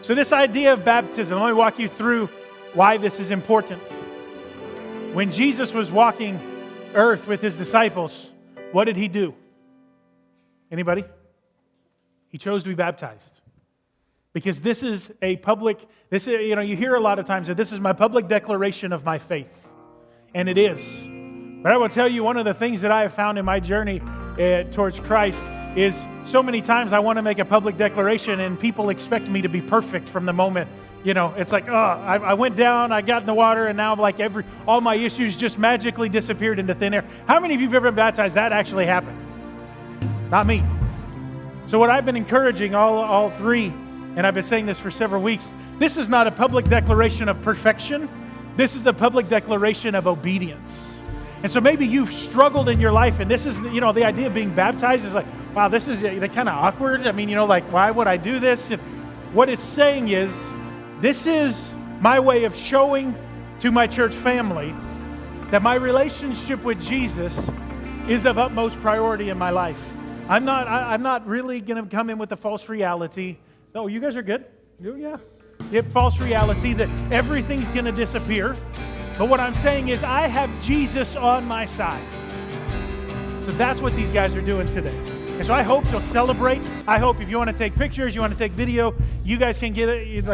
So this idea of baptism, let me walk you through why this is important. When Jesus was walking earth with his disciples, what did he do? Anybody? He chose to be baptized. Because this is a public, you hear a lot of times that this is my public declaration of my faith. And it is. But I will tell you, one of the things that I have found in my journey towards Christ is so many times I want to make a public declaration and people expect me to be perfect from the moment. It's like, I went down, I got in the water, and now I'm like all my issues just magically disappeared into thin air. How many of you have ever been baptized? That actually happened. Not me. So what I've been encouraging all three, and I've been saying this for several weeks, this is not a public declaration of perfection. This is a public declaration of obedience. And so maybe you've struggled in your life, and this is, the idea of being baptized is like, wow, this is kind of awkward. I mean, why would I do this? And what it's saying is, this is my way of showing to my church family that my relationship with Jesus is of utmost priority in my life. I'm not really going to come in with a false reality. Oh, you guys are good? Yeah. False reality that everything's going to disappear. But what I'm saying is I have Jesus on my side. So that's what these guys are doing today. And so I hope you'll celebrate. I hope if you want to take pictures, you want to take video, you guys can get it.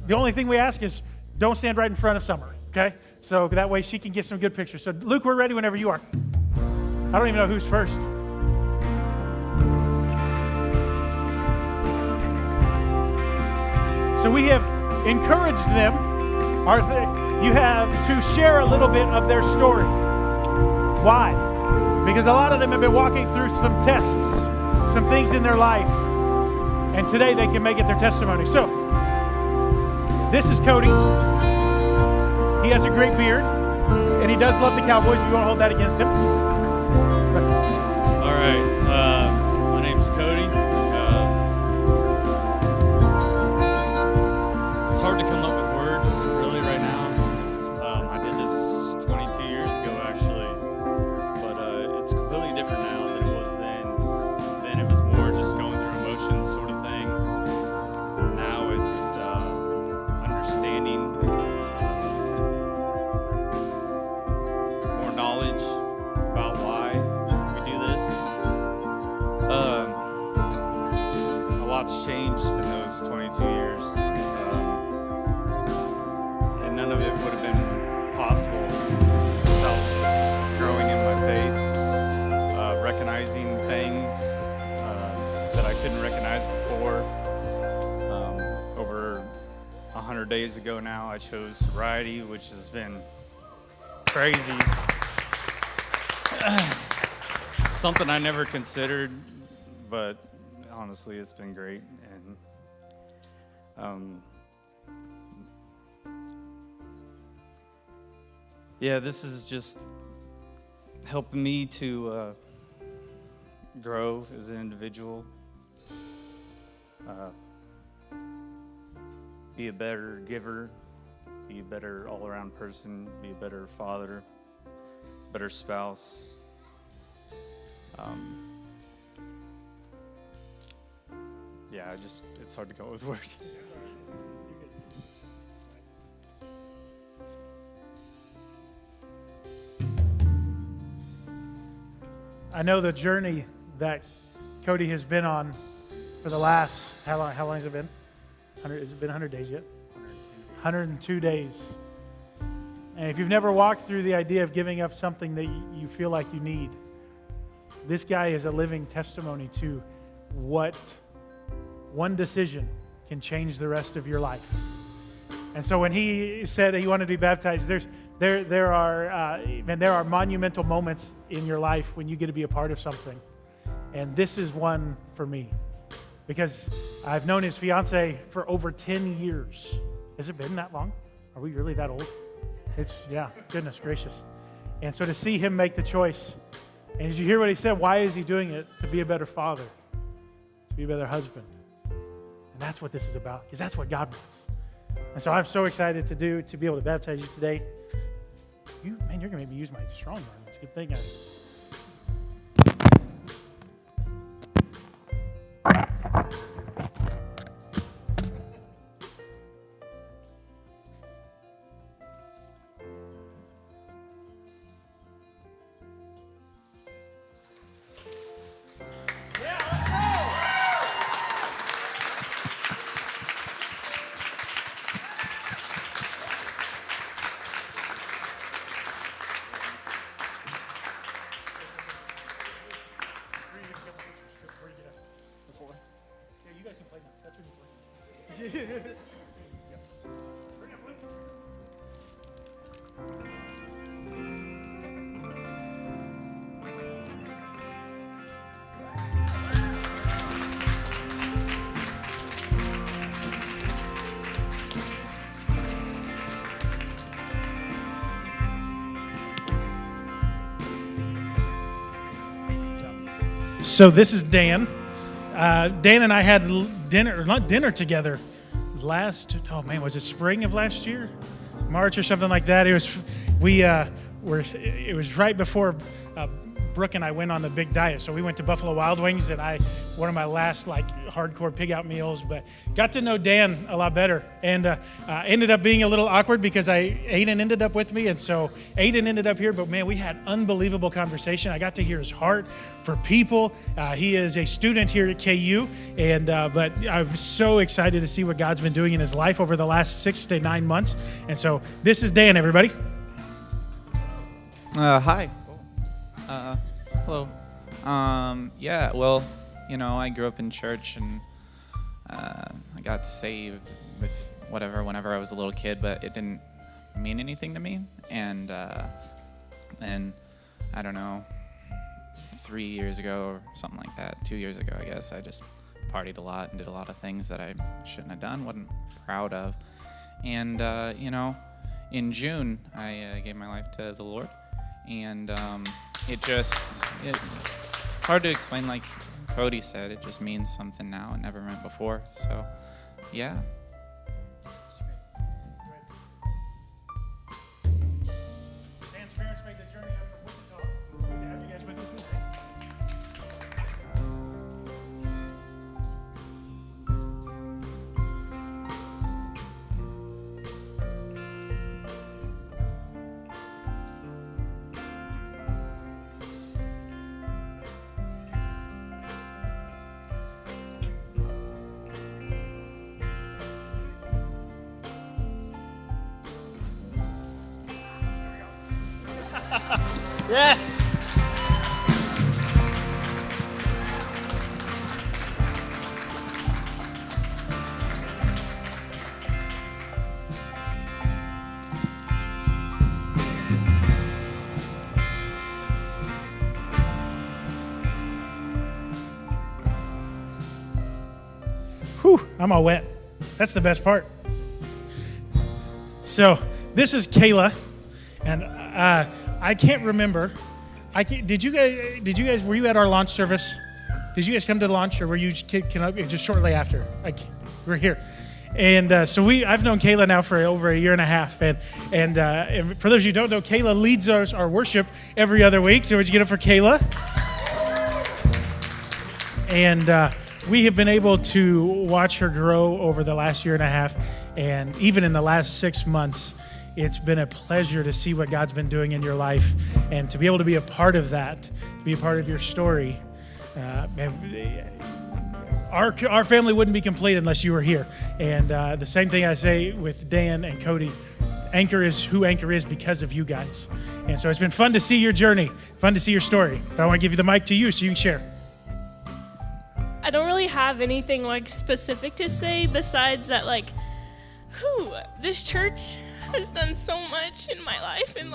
The only thing we ask is don't stand right in front of Summer, okay? So that way she can get some good pictures. So Luke, we're ready whenever you are. I don't even know who's first. So we have encouraged them, you have to share a little bit of their story. Why? Because a lot of them have been walking through some tests, some things in their life, and today they can make it their testimony. So, this is Cody. He has a great beard, and he does love the Cowboys. We won't hold that against him. All right. My name's Cody. It's hard to come up with words, really, right now. I did this 22 years ago, actually, but it's completely different now than it was then. Then it was more just going through emotions sort of thing. Now it's understanding, more knowledge about why we do this. A lot's changed in those 22 years. And none of it would have been possible without growing in my faith, recognizing things that I couldn't recognize before. Over 100 days ago now, I chose sobriety, which has been crazy. Something I never considered, but honestly, it's been great. And this is just helping me to grow as an individual, be a better giver, be a better all-around person, be a better father, better spouse. It's hard to come up with words. I know the journey that Cody has been on for the last, how long has it been? Has it been 100 days yet? 102 days. And if you've never walked through the idea of giving up something that you feel like you need, this guy is a living testimony to what one decision can change the rest of your life. And so when he said that he wanted to be baptized, there are monumental moments in your life when you get to be a part of something. And this is one for me. Because I've known his fiance for over 10 years. Has it been that long? Are we really that old? Goodness gracious. And so to see him make the choice, and as you hear what he said, why is he doing it? To be a better father, to be a better husband. And that's what this is about, because that's what God wants. And so I'm so excited to be able to baptize you today. You're going to make me use my strong arm. It's a good thing. So this is Dan. Dan and I had dinner together was it spring of last year? March or something like that. It was right before Brooke and I went on the big diet. So we went to Buffalo Wild Wings, and one of my last hardcore pig out meals, but got to know Dan a lot better, and ended up being a little awkward because Aiden ended up with me, and so Aiden ended up here, but man, we had unbelievable conversation. I got to hear his heart for people. He is a student here at KU, and but I'm so excited to see what God's been doing in his life over the last 6 to 9 months. And so this is Dan, everybody. Hi. Hello. Yeah, well, I grew up in church, and I got saved whenever I was a little kid, but it didn't mean anything to me. And I don't know, 3 years ago or something like that, 2 years ago, I guess, I just partied a lot and did a lot of things that I shouldn't have done, wasn't proud of. And, in June, I gave my life to the Lord. And it's hard to explain. Like Cody said, it just means something now. It never meant before. So, yeah. Dan's parents made the journey up from Wichita. Good to have you guys with us today. Yes! Whew, I'm all wet. That's the best part. So this is Kayla, and I can't remember. Did you guys? Were you at our launch service? Did you guys come to the launch, or were you just shortly after? We're here, and I've known Kayla now for over a year and a half, and for those of you who don't know, Kayla leads our worship every other week. So would you get up for Kayla? And we have been able to watch her grow over the last year and a half, and even in the last 6 months. It's been a pleasure to see what God's been doing in your life, and to be able to be a part of that, to be a part of your story. Our family wouldn't be complete unless you were here. And the same thing I say with Dan and Cody. Anchor is who Anchor is because of you guys. And so it's been fun to see your journey, fun to see your story. But I want to give you the mic to you so you can share. I don't really have anything specific to say besides that this church has done so much in my life, and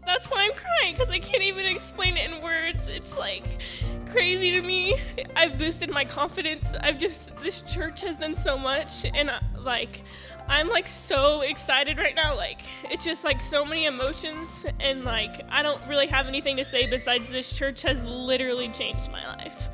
that's why I'm crying, because I can't even explain it in words. It's crazy to me. I've boosted my confidence. This church has done so much, and I'm so excited right now. It's just so many emotions, and I don't really have anything to say besides this church has literally changed my life.